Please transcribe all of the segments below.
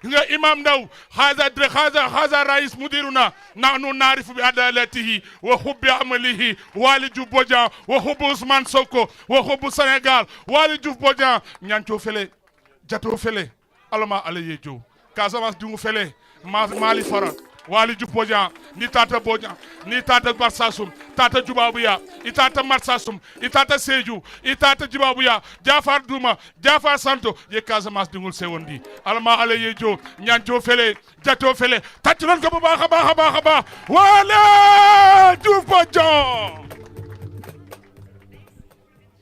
nga imam ndaw haza rais mudiruna nahnu narifu bi adalatihi wa hubbi amalihi wali Diouf Bodian wa hubbu Ousmane Sonko wa hubbu Sénégal wali Diouf Bodian ñanco fele jato fele alama alaye jo Casamance dungu fele mali fara wali Diouf Bodian ni tata Bodian ni tata Barsasum tata Djoubabuya i tata Marsasum i tata Sédhiou i tata Djibabuya Jafar Douma Jafar Santo ye Casamance dungul sewondi alama alaye jo ñanco fele jato fele tàcc nañ ko bu baax a baax wala Diouf Bodian.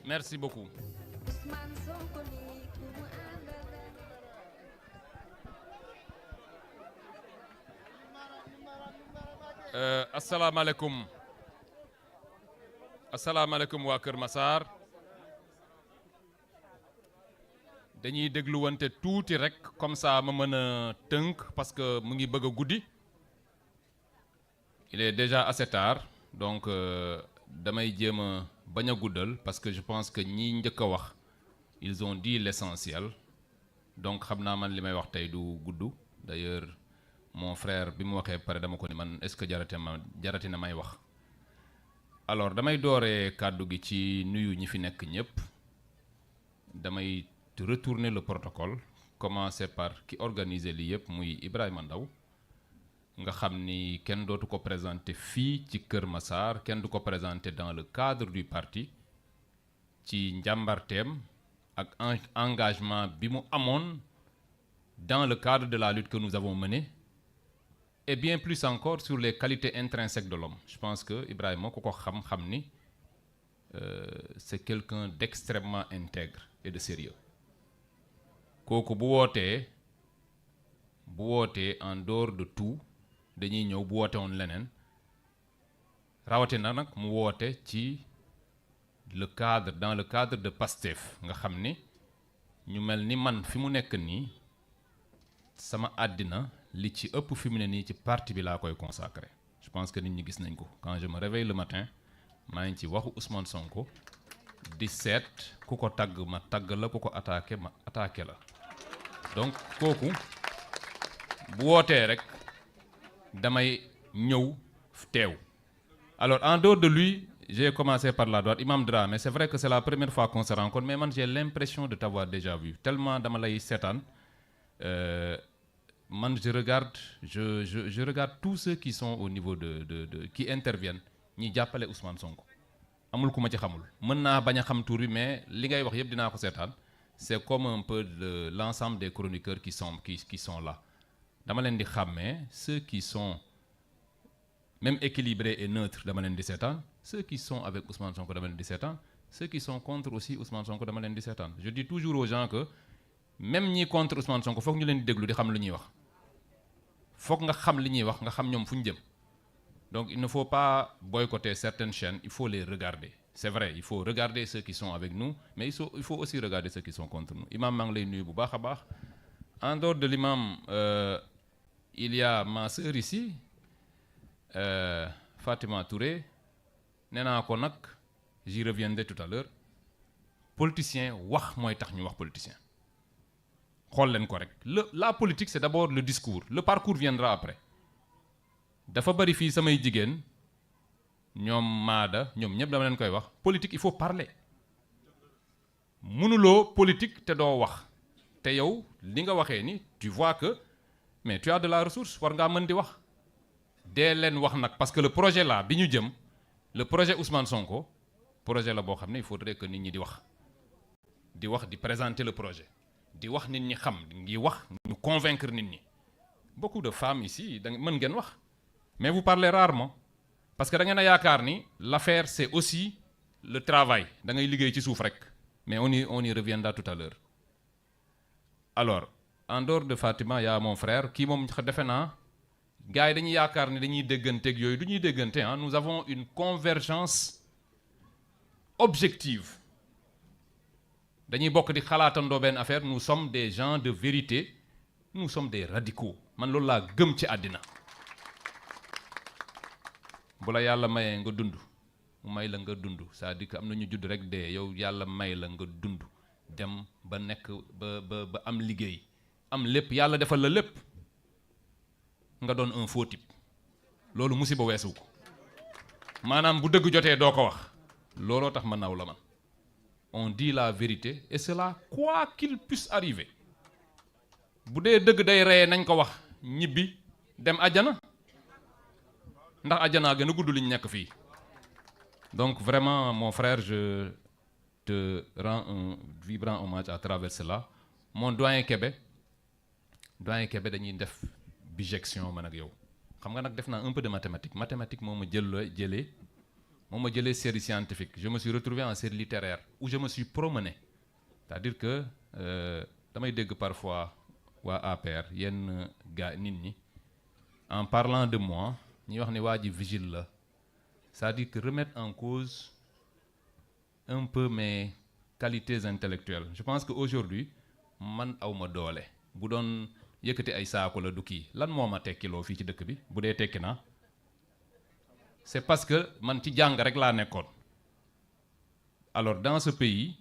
Merci beaucoup. asalaamaaleykum waa Kër Massar dañuy dégluwante tuuti rek comme ça ma mën a tënk parce que mu ngi bëgg a guddi il est déjà assez tard donc damay jéem a bañ a guddal parce que je pense que ñi njëkk a wax ils ont dit l'essentiel donc xam naa man li may wax tey du gudd d'ailleurs mon frère bi mu waxee pare dama ko ni man est-ce que jarati na may wax alors damay dooree kàddu gi ci nuyu ñi fi nekk ñëpp damay retourner le protocole commencer par ki organiser lii yëpp muy Ibrahima Ndaw nga xam ni kenn dootu ko présenter fii ci Kër Massar kenn du ko présenter dans le cadre du parti ci njàmbarteem ak engagement bi mu amoon dans le cadre de la lutte que nous avons menée et bien plus encore sur les qualités intrinsèques de l'homme je pense que Ibrahima ku ko xam ni c'est quelqu'un d'extrêmement intègre et de sérieux kooku bu wootee en dehors de tout dañuy ñëw bu woote woon leneen rawatina nag mu woote ci dans le cadre de Pastef nga xam ni ñu mel ni man fi mu nekk nii sama àddina li ci ëpp fi mu ne nii ci parti bi laa koy consacré je pense que nit ñi gis nañ ko quand je me réveille le matin maa ngi ci waxu Ousmane Sonko di seet ku ko tagg ma tagg la ku ko attaqué ma attaqué la donc kooku bu wootee rek damay ñëw teew alors en dehors de lui j'ai commencé par la droite Imam Dramé c'est vrai que c'est la première fois qu'on se rencontre mais man j'ai l'impression de t'avoir déjà vu tellement dama lay seetaan man je regarde tous ceux qui sont au niveau de qui interviennent ñi jàppale Ousmane Sonko amul ku ma ci xamul mën naa bañ a xam tur bi mais li ngay wax yëpp dinaa ko seetaan c'est comme un peu l'ensemble des chroniqueurs qui sont là dama leen di xàmmee ceux qui sont même équilibrés et neutres dama leen di seetaan ceux qui sont avec Ousmane Sonko dama leen di seetaan ceux qui sont contre aussi Ousmane Sonko dama leen di seetaan je dis toujours aux gens que même ñi contre Ousmane Sonko foog ñu leen di déglu di xam lu ñuy wax foog nga xam li ñuy wax nga xam ñoom fu ñu jëm donc il ne faut pas boycotter certaines chaînes il faut les regarder c'est vrai il faut regarder ceux qui sont avec nous mais il faut aussi regarder ceux qui sont contre nous imam maa ngi lay nuyu bu baax a baax en dehors de l'imam il y a ma sœur ici Fatima Touré nee naa ko nag j'y reviendrai tout à l'heure politicien wax mooy tax ñu wax politicien xool leen ko rek la politique c'est d'abord le discours le parcours viendra après dafa bari fii samay jigéen ñoom maada ñoom ñëpp dama leen koy wax politique il faut parler mënuloo politique te doo wax te yow li nga waxee ni tu vois que mais tu as de la ressource war ngaa mën di wax dee leen wax nag parce que le projet là bi ñu jëm le projet Ousmane Sonko projet la boo xam ne il faudrait que nit ñi di wax di présenter le projet di wax nit ñi xam ngi wax ñu convaincre nit ñi beaucoup de femmes ici da mën ngeen wax mais vous parlez rarement parce que da ngeen a yaakaar ni l'affaire c'est aussi le travail da ngay liggéey ci suuf rek mais on y reviendra tout à l'heure alors en dehors de Fatima y a mon frère kii moom defe naa gars yi dañuy yaakaar ni dañuy dégganteeg yooyu du ñuy déggante ah nous avons une convergence objective dañuy bokk di xalaatandoo benn affaire nous sommes des gens de vérité nous sommes des radicaux man loolu laa gëm ci àddina bu la yàlla mayee nga dund mu may la nga dund c'est-à-dire que am na ñu judd rek dee yow yàlla may la nga dund dem ba nekk ba am liggéey am lépp yàlla defal la lépp nga doon un faux type loolu musiba weesu ko maanaam bu dëgg jotee doo ko wax looloo tax ma naw la man on dit la vérité et cela quoi qu'il puisse arriver bu dee dëgg day reyee nañ ko wax ñibbi dem àjjana ndax àjjanaa gën a gudd liñ nekk fii donc vraiment mon frère je te rends un vibrant hommage à travers cela mon doyen Kébé dañuy def bijection man ak yow xam nga nag def naa un peu de mathématique moo ma jëlee série scientifique je me suis retrouvé en série littéraire où je me suis promené c'est-à-dire que damay dégg parfois waa APR yenn gars nit ñi en parlant de moi ñuy wax ne waa ji vigile la c'est-à-dire que remettre en cause un peu mes qualités intellectuelles je pense que aujourd'hui man awma doole bu doon yëkkati ay saako la du kii lan moo ma tekkiloo fii ci dëkk bi bu dee tekki naa c'est parce que man ci jàng rek laa nekkoon alors dans ce pays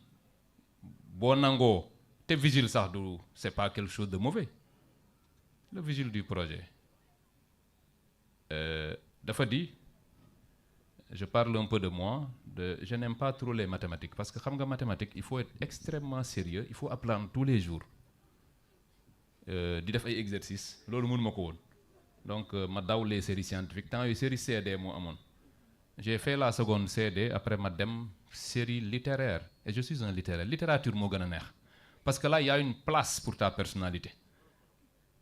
boo nangoo te vigile sax du c'est pas quelque chose de mauvais le vigile du projet dafa di je parle un peu de moi je n'aime pas trop les mathématiques parce que xam nga mathématiques il faut être extrêmement sérieux il faut apprendre tous les jours di def ay exercices loolu mënu ma ko woon donc ma daw les séries scientifiques temps yooyu série CD moo amoon j'ai fait la seconde CD après ma dem série littéraire et je suis un littéraire littérature moo gën a neex parce que là il y a une place pour ta personnalité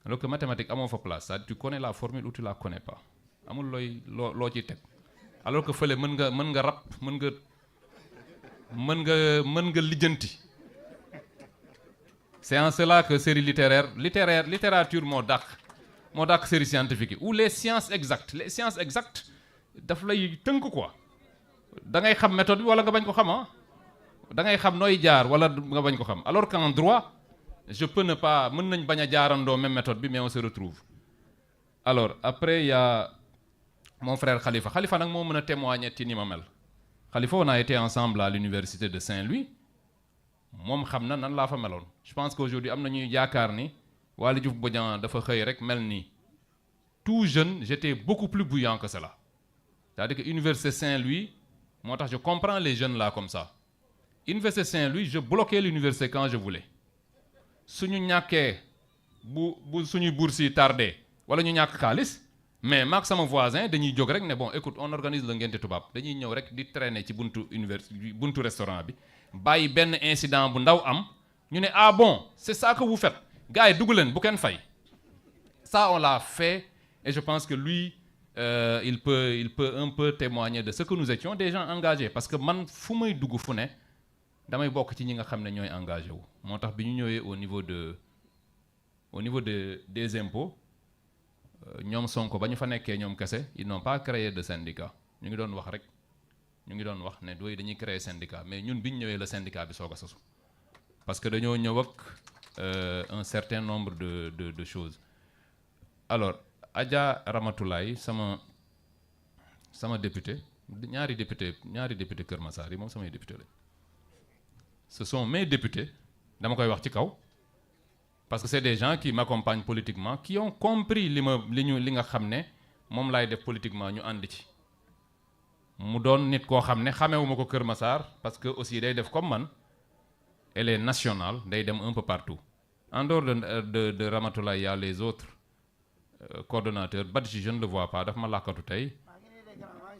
alors que mathématique amoo fa place c'est-à-dire tu connais la formule ou tu la connais pas amul loo ciy teg alors que fële mën nga rap mën nga lijjanti c'est en cela que série littérature moo dàq série scientifique yi ou les sciences exactes daf lay tënk quoi da ngay xam méthode bi wala nga bañ ko xam da ngay xam nooy jaar wala nga bañ ko xam alors qu'en droit je peux ne pas mën nañ bañ a jaarandoo même méthode bi mais on se retrouve alors après il y a mon frère Khalifa nag moo mën a témoigner ci ni ma mel Khalifa on a été ensemble à l'université de Saint-Louis moom xam na nan laa fa meloon je pense qu'aujourd'hui am na ñuy yaakaar ni Waly Diouf Bodian dafa xëy rek mel ni tout jeune j'étais beaucoup plus bouillant que cela c'est-à-dire que université Saint-Louis moo tax je comprends les jeunes là comme ça université Saint-Louis je bloquais l'université quand je voulais suñu ñàkkee bu suñuy bourse yi tardé wala ñu ñàkk xaalis mais maak sama voisin dañuy jóg rek ne bon écoute on organise la ngénte tubaab dañuy ñëw rek di traîner ci buntu restaurant bi bàyyi benn incident bu ndaw am ñu ne ah bon c'est ça que vous faites gars yi dugg leen bu kenn fay ça on l'a fait et je pense que lui il peut un peu témoigner de ce que nous étions des gens engagés parce que man fu may dugg fu ne damay bokk ci ñi nga xam ne ñooy engagé wu moo tax bi ñu ñëwee au niveau des impôts ñoom Sonko ba ñu fa nekkee ñoom kese ils n'ont pas créé de syndicat ñu ngi doon wax ne doy dañuy créer syndicat mais ñun bi ñu ñëwee la syndicat bi soog a sosu parce que dañoo ñëw ak un certain nombre de choses alors Adja Ramatoulaye sama député ñaari député Kër Massar yi moom samay député lañ ce sont mes députés dama koy wax ci kaw parce que c'est des gens qui m'accompagnent politiquement qui ont compris li nga xam ne moom laay def politiquement ñu ànd ci mu doon nit koo xam ne xamewuma ko Kër Massar parce que aussi day def comme man elle est nationale day dem un peu partout en dehors de Ramatoulaye y a les autres coordonnateurs Badji je ne le vois pas daf ma làkkatu tey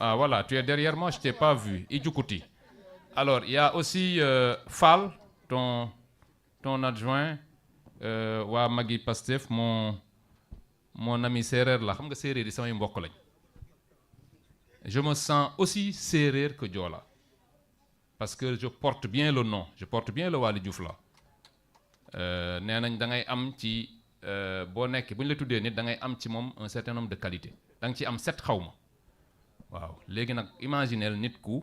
ah voilà tu es derrière moi je t'ai pas vu Idjoukuti alors il y a aussi Fall ton adjoint waa Magui Pastef mon ami séeréer la xam nga séeréer yi samay mbokk lañ je me sens aussi séeréer que Joola parce que je porte bien le nom je porte bien le Waly Diouf la nee nañ da ngay am ci boo nekk bu ñu la tuddee nit da ngay am ci moom un certain nombre de qualités da nga ci am 7 xaw ma waaw léegi nag imagineel nit ku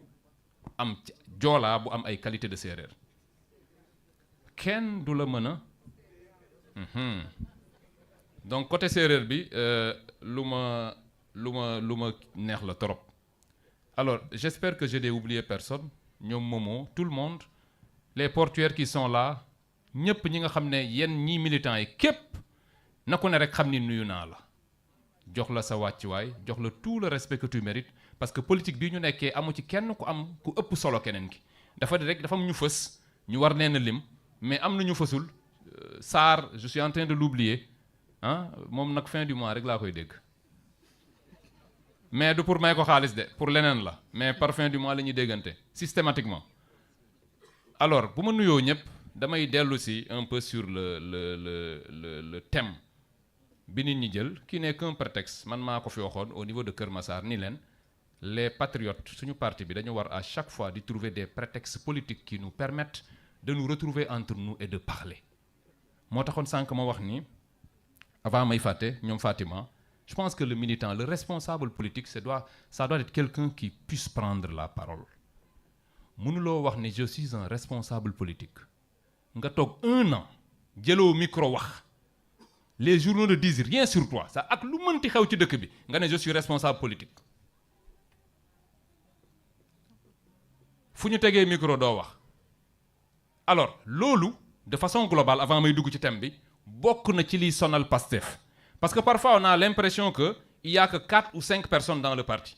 am Joola bu am ay qualités de séeréer kenn du la mën a donc côté séeréer bi lu ma neex la trop alors j'espère que je n'ai oublié personne ñoom Momo tout le monde les portuaires qui sont là ñëpp ñi nga xam ne yéen ñii militants yi képp na ku ne rek xam ni nuyu naa la jox la sa wàccuwaay jox la tout le respect que tu mérites parce que politique bii ñu nekkee amu ci kenn ku ëpp solo keneen ki dafa di rek dafa am ñu fës ñu war leen a lim mais am na ñu fësul Sarr je suis en train de l'oublier ah moom nag fin du mois rek laa koy dégg mais du pour may ko xaalis de pour leneen la mais par fin du mois la ñuy déggante systématiquement alors bu ma nuyoo ñëpp damay dellu si un peu sur le thème bi nit ñi jël qui n'est qu'un prétexte man maa ko fi waxoon au niveau de Kër Massar ni leen les patriotes suñu parti bi dañu war à chaque fois di trouver des prétextes politiques qui nous permettent de nous retrouver entre nous et de parler moo taxoon sànq ma wax ni avant may fàtte ñoom Fatima je pense que le militant le responsable politique ça doit être quelqu'un qui puisse prendre la parole mënuloo wax ni je suis un responsable politique nga toog 1 an jëloo micro wax les journaux ne disent rien sur toi ça ak lu mënti xew ci dëkk bi nga ne je suis responsable politique fu ñu tegee micro doo wax alors loolu de façon globale avant may dugg ci thème bi bokk na ci liy sonal Pastef parce que parfois on a l'impression que il y a que 4 ou 5 personnes dans le parti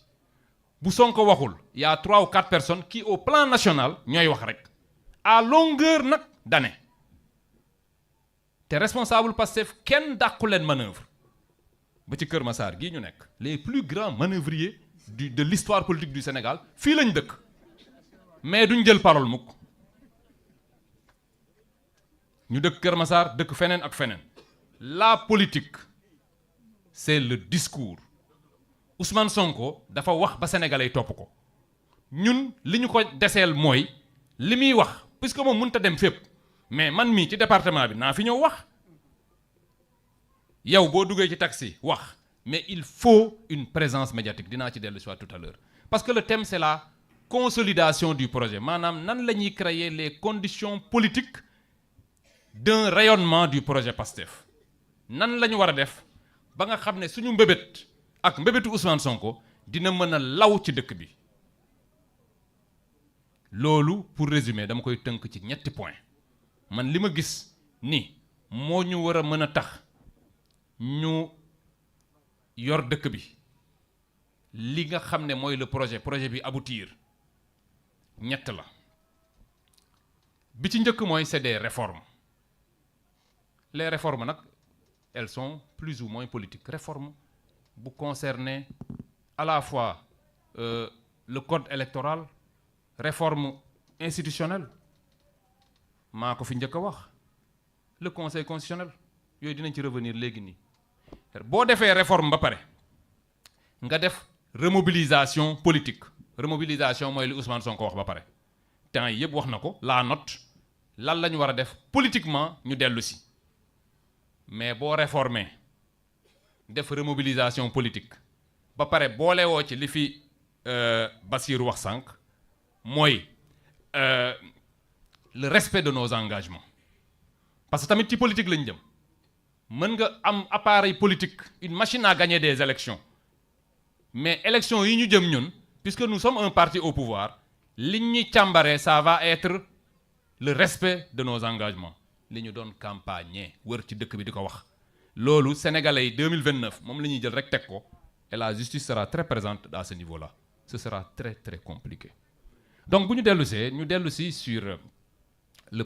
bu Sonko waxul il y a 3 ou 4 personnes qui au plan national ñooy wax rek à longueur nag d'année te responsable Pastef kenn dàqu leen manœuvre ba ci Kër Massar gii ñu nekk les plus grands manœuvriers de l'histoire politique du Sénégal fii lañ dëkk mais duñ jël parole mukk ñu dëkk Kër Massar dëkk feneen ak feneen la politique c'est le discours Ousmane Sonko dafa wax ba sénégalais topp ko ñun li ñu ko deseel mooy li muy wax puisque moom mënut a dem fépp mais man mii ci département bi naa fi ñëw wax yow boo duggee ci taxi wax mais il faut une présence médiatique dinaa ci dellu si waat tout à l'heure parce que le thème c'est la consolidation du projet maanaam nan la ñuy créer les conditions politiques d'un rayonnement du projet PASTEF nan la ñu war a def ba nga xam ne suñu mbébét ak mbébétu Ousmane Sonko dina mën a law ci dëkk bi loolu pour résumer dama koy tënk ci ñetti point man li ma gis ni moo ñu war a mën a tax ñu yor dëkk bi li nga xam ne mooy le projet bi aboutir ñett la bi ci njëkk mooy c'est des réformes les réformes nag elles sont plus ou moins politiques réformes bu concerner à la fois le code électoral réforme institutionnelle maa ko fi njëkk a wax le conseil constitutionnel yooyu dinañ ci revenir léegi nii boo defee réforme ba pare nga def remobilisation politique remobilisation mooy li Ousmane Sonko wax ba pare temps yi yëpp wax na ko la note lan la ñu war a def politiquement ñu dellu si mais boo réformer def remobilisation politique ba pare boolewoo ci li fi Bassirou wax sànq mooy le respect de nos engagements parce que tamit ci politique lañ jëm mën nga am appareil politique une machine à gagner des élections mais élections yi ñu jëm ñun puisque nous sommes un parti au pouvoir li ñuy càmbaree ça va être le respect de nos engagements li ñu doon campagne wër ci dëkk bi di ko wax loolu sénégalais yi 2029 moom la ñuy jël rek teg ko et la justice sera très présente à ce niveau-là ce sera très très compliqué donc bu ñu dellu si sur